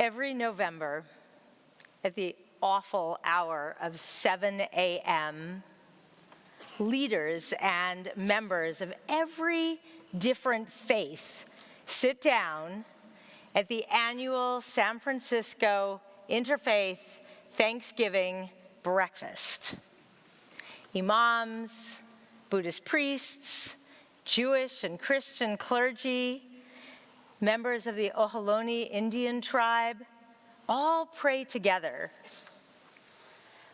Every November, at the awful hour of 7 a.m., leaders and members of every different faith sit down at the annual San Francisco Interfaith Thanksgiving breakfast. Imams, Buddhist priests, Jewish and Christian clergy, members of the Ohlone Indian tribe, all pray together.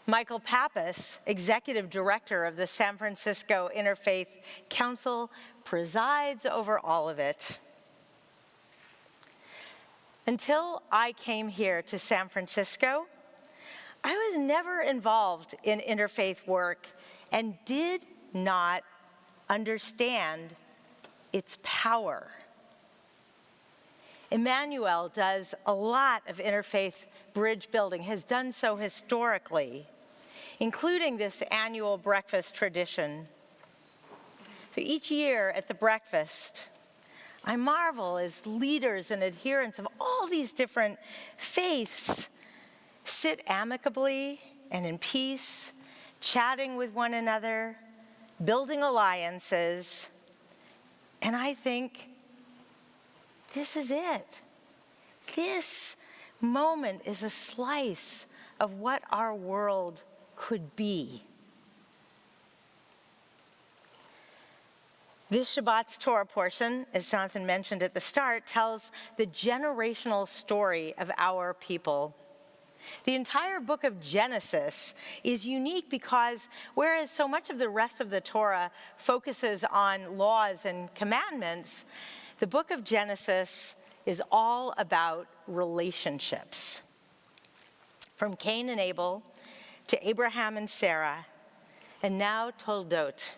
Michael Pappas, executive director of the San Francisco Interfaith Council, presides over all of it. Until I came here to San Francisco, I was never involved in interfaith work and did not understand its power. Emanu-El does a lot of interfaith bridge building, has done so historically, including this annual breakfast tradition. So each year at the breakfast, I marvel as leaders and adherents of all these different faiths sit amicably and in peace, chatting with one another, building alliances, and I think, this is it. This moment is a slice of what our world could be. This Shabbat's Torah portion, as Jonathan mentioned at the start, tells the generational story of our people. The entire book of Genesis is unique because whereas so much of the rest of the Torah focuses on laws and commandments, the book of Genesis is all about relationships. From Cain and Abel to Abraham and Sarah, and now Toldot,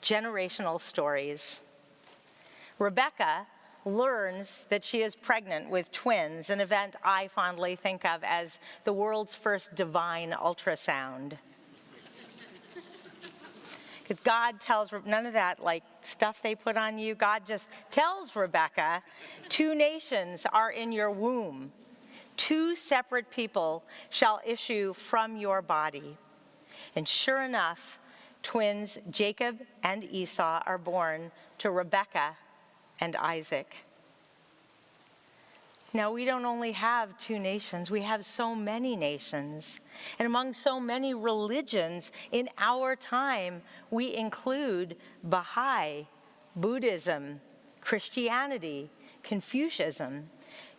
generational stories. Rebecca learns that she is pregnant with twins, an event I fondly think of as the world's first divine ultrasound. Because God tells, none of that like stuff they put on you, God just tells Rebecca, 2 nations are in your womb. 2 separate people shall issue from your body. And sure enough, twins Jacob and Esau are born to Rebecca and Isaac. Now, we don't only have 2 nations, we have so many nations. And among so many religions in our time, we include Baha'i, Buddhism, Christianity, Confucianism,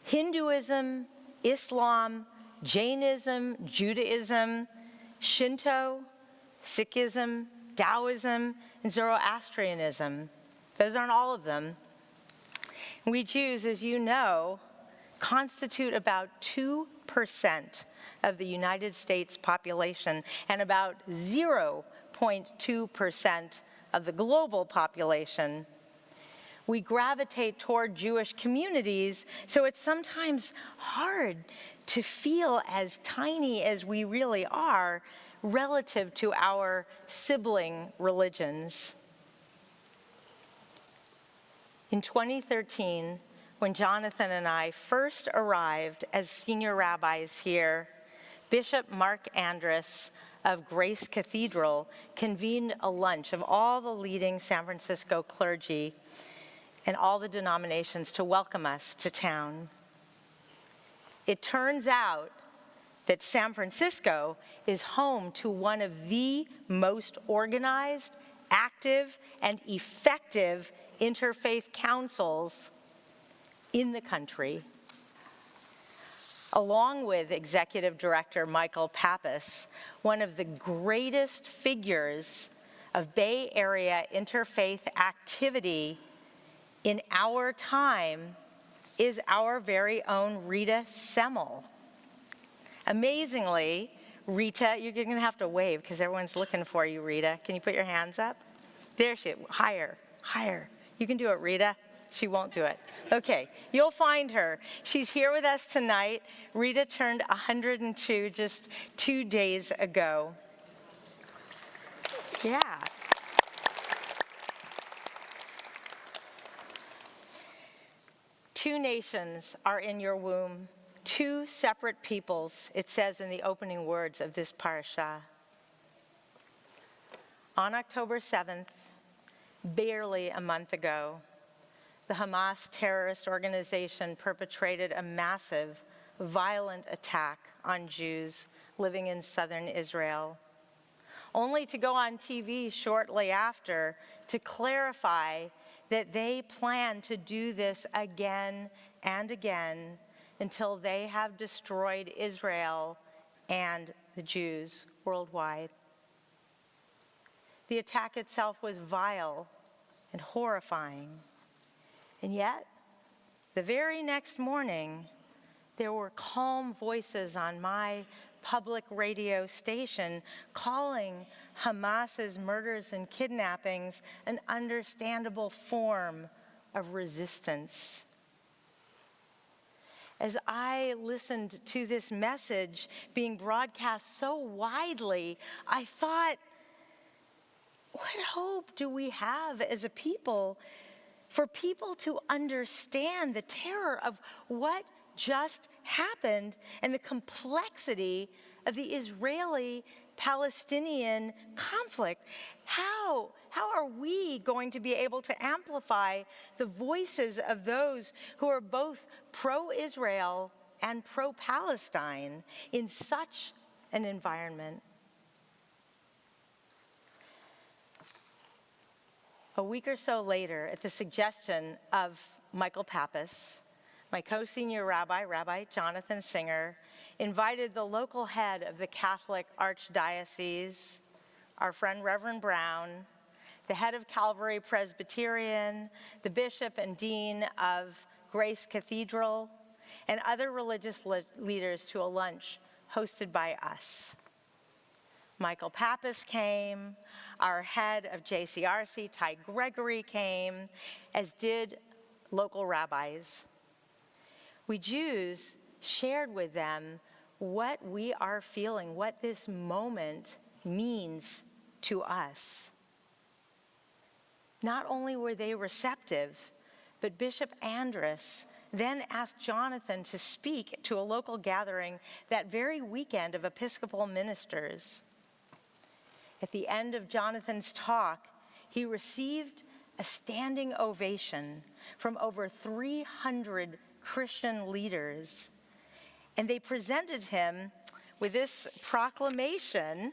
Hinduism, Islam, Jainism, Judaism, Shinto, Sikhism, Taoism, and Zoroastrianism. Those aren't all of them. We Jews, as you know, constitute about 2% of the United States population and about 0.2% of the global population. We gravitate toward Jewish communities, so it's sometimes hard to feel as tiny as we really are relative to our sibling religions. In 2013, when Jonathan and I first arrived as senior rabbis here, Bishop Mark Andrus of Grace Cathedral convened a lunch of all the leading San Francisco clergy and all the denominations to welcome us to town. It turns out that San Francisco is home to one of the most organized, active, and effective interfaith councils in the country. Along with Executive Director Michael Pappas, one of the greatest figures of Bay Area interfaith activity in our time is our very own Rita Semmel. Amazingly, Rita, you're going to have to wave because everyone's looking for you, Rita. Can you put your hands up? There she is. Higher, higher. You can do it, Rita. She won't do it. Okay, you'll find her. She's here with us tonight. Rita turned 102 just 2 days ago. Yeah. Two nations are in your womb. Two separate peoples, it says in the opening words of this parasha. On October 7th, barely a month ago, the Hamas terrorist organization perpetrated a massive, violent attack on Jews living in southern Israel, only to go on TV shortly after to clarify that they plan to do this again and again until they have destroyed Israel and the Jews worldwide. The attack itself was vile and horrifying. And yet, the very next morning, there were calm voices on my public radio station calling Hamas's murders and kidnappings an understandable form of resistance. As I listened to this message being broadcast so widely, I thought, what hope do we have as a people for people to understand the terror of what just happened and the complexity of the Israeli-Palestinian conflict? How are we going to be able to amplify the voices of those who are both pro-Israel and pro-Palestine in such an environment? A week or so later, at the suggestion of Michael Pappas, my co-senior rabbi, Rabbi Jonathan Singer, invited the local head of the Catholic Archdiocese, our friend Reverend Brown, the head of Calvary Presbyterian, the bishop and dean of Grace Cathedral, and other religious leaders to a lunch hosted by us. Michael Pappas came, our head of JCRC, Ty Gregory, came, as did local rabbis. We Jews shared with them what we are feeling, what this moment means to us. Not only were they receptive, but Bishop Andrus then asked Jonathan to speak to a local gathering that very weekend of Episcopal ministers. At the end of Jonathan's talk, he received a standing ovation from over 300 Christian leaders, and they presented him with this proclamation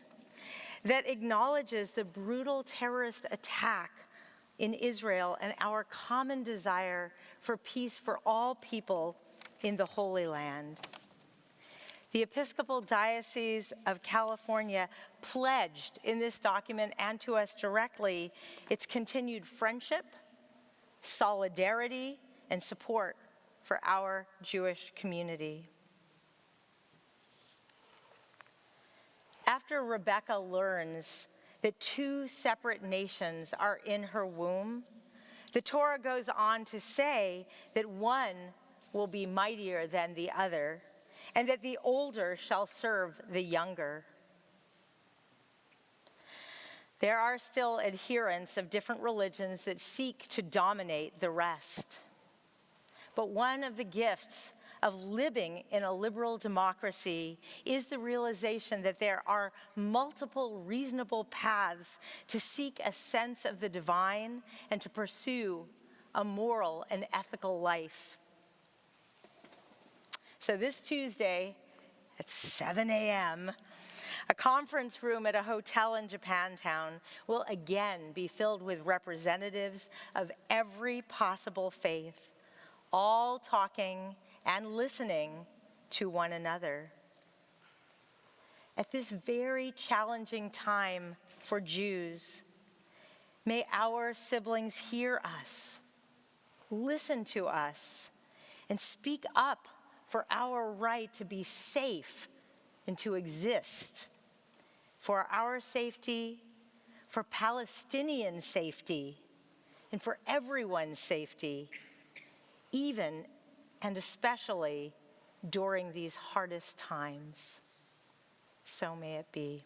that acknowledges the brutal terrorist attack in Israel and our common desire for peace for all people in the Holy Land. The Episcopal Diocese of California pledged in this document and to us directly its continued friendship, solidarity, and support for our Jewish community. After Rebecca learns that two separate nations are in her womb, the Torah goes on to say that one will be mightier than the other, and that the older shall serve the younger. There are still adherents of different religions that seek to dominate the rest. But one of the gifts of living in a liberal democracy is the realization that there are multiple reasonable paths to seek a sense of the divine and to pursue a moral and ethical life. So this Tuesday at 7 a.m., a conference room at a hotel in Japantown will again be filled with representatives of every possible faith, all talking and listening to one another. At this very challenging time for Jews, may our siblings hear us, listen to us, and speak up for our right to be safe and to exist, for our safety, for Palestinian safety, and for everyone's safety, even and especially during these hardest times. So may it be.